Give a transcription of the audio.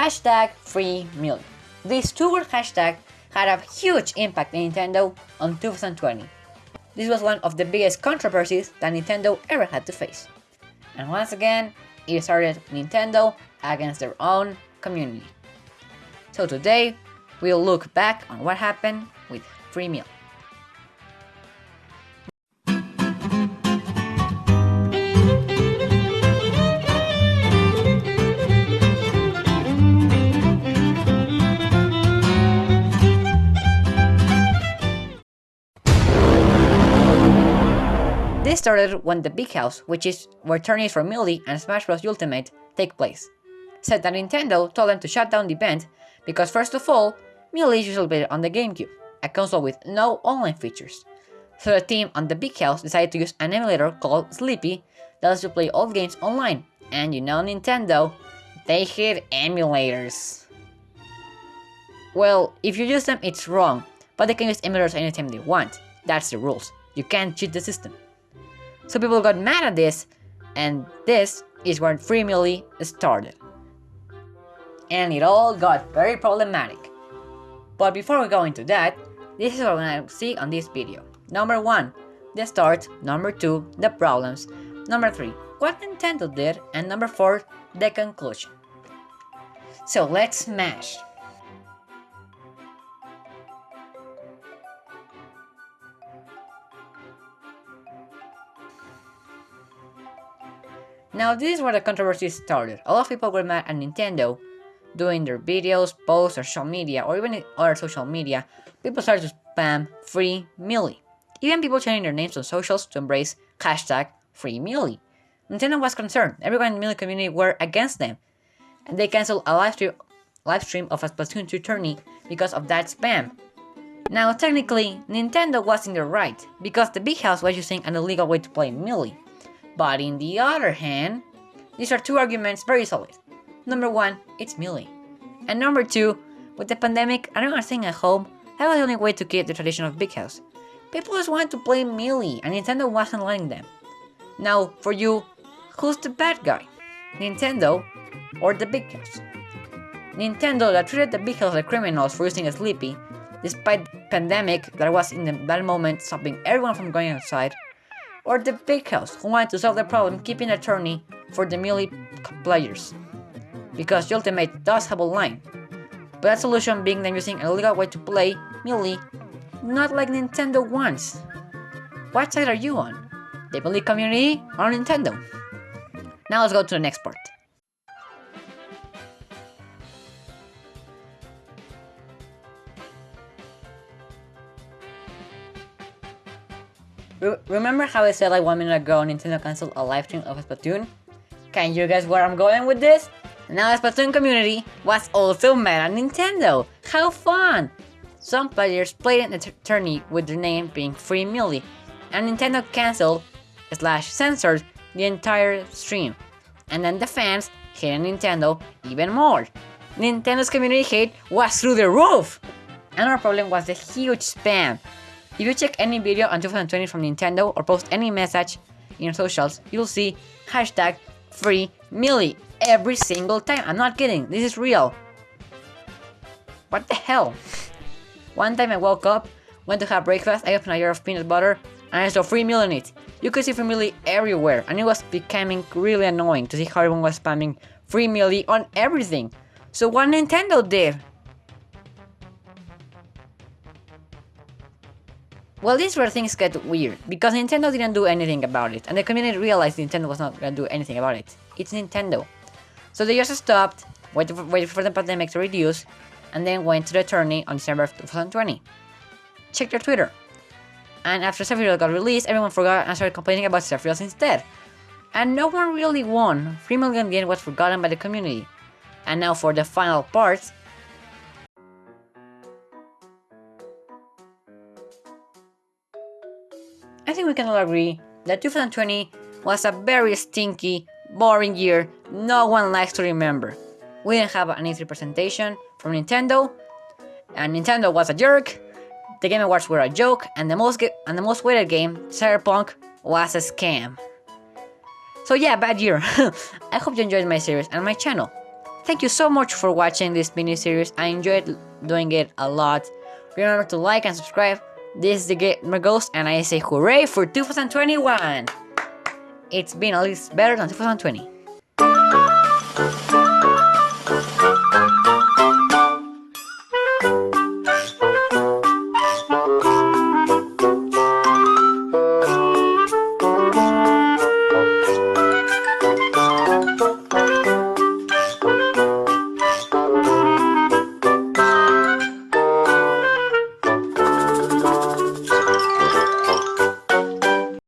#FreeMillie. These two-word hashtag had a huge impact in Nintendo on 2020. This was one of the biggest controversies that Nintendo ever had to face. And once again, it started Nintendo against their own community. So today, we'll look back on what happened with FreeMillie. This started when the Big House, which is where tourneys for Millie and Smash Bros. Ultimate take place, said that Nintendo told them to shut down the event because first of all, Millie is usually played on the GameCube, a console with no online features. So the team on the Big House decided to use an emulator called Sleepy that lets you play old games online, and you know Nintendo, they hate emulators. Well, if you use them it's wrong, but they can use emulators anytime they want, that's the rules, you can't cheat the system. So people got mad at this, and this is where FreeMillie started. And it all got very problematic. But before we go into that, this is what we're gonna see on this video. Number 1, the start. Number 2, the problems. Number 3, what Nintendo did. And number 4, the conclusion. So let's smash. Now this is where the controversy started. A lot of people were mad at Nintendo doing their videos, posts, or social media, or even other social media. People started to spam FreeMillie. Even people changing their names on socials to embrace #FreeMillie. Nintendo was concerned. Everyone in the Millie community were against them, and they canceled a live stream of a Splatoon 2 tourney because of that spam. Now technically, Nintendo was in the right, because the Big House was using an illegal way to play Millie. But in the other hand, these are two arguments very solid. Number 1, it's Millie. And number 2, with the pandemic and everyone staying at home, that was the only way to keep the tradition of Big House. People just wanted to play Millie, and Nintendo wasn't letting them. Now, for you, who's the bad guy? Nintendo or the Big House? Nintendo that treated the Big House like criminals for using a Sleepy, despite the pandemic that was in that moment stopping everyone from going outside, or the Big House, who wanted to solve the problem keeping a tourney for the Millie players. Because the Ultimate does have a line, but that solution being them using an illegal way to play Millie, not like Nintendo wants. What side are you on? The Millie community or Nintendo? Now let's go to the next part. Remember how I said like 1 minute ago Nintendo canceled a live stream of Splatoon? Can you guess where I'm going with this? Now the Splatoon community was also mad at Nintendo. How fun! Some players played in the tourney with their name being FreeMillie, and Nintendo canceled / censored the entire stream. And then the fans hated Nintendo even more. Nintendo's community hate was through the roof! Another problem was the huge spam. If you check any video on 2020 from Nintendo or post any message in your socials, you'll see #FreeMillie every single time. I'm not kidding, this is real. What the hell? One time I woke up, went to have breakfast, I opened a jar of peanut butter, and I saw FreeMillie in it. You could see FreeMillie everywhere, and it was becoming really annoying to see how everyone was spamming FreeMillie on everything. So what Nintendo did? Well, this is where things get weird, because Nintendo didn't do anything about it, and the community realized Nintendo was not going to do anything about it. It's Nintendo. So they just stopped, waited for the pandemic to reduce, and then went to the tourney on December of 2020. Check their Twitter. And after Sephiroth got released, everyone forgot and started complaining about Sephiroth instead. And no one really won. FreeMillie in the end was forgotten by the community. And now for the final part. I think we can all agree that 2020 was a very stinky, boring year no one likes to remember. We didn't have an E3 presentation from Nintendo, and Nintendo was a jerk, the Game Awards were a joke, and the most weighted game, Cyberpunk, was a scam. So yeah, bad year. I hope you enjoyed my series and my channel. Thank you so much for watching this mini-series. I enjoyed doing it a lot. Remember to like and subscribe. This is the Gamer Ghost, and I say hooray for 2021! It's been at least better than 2020.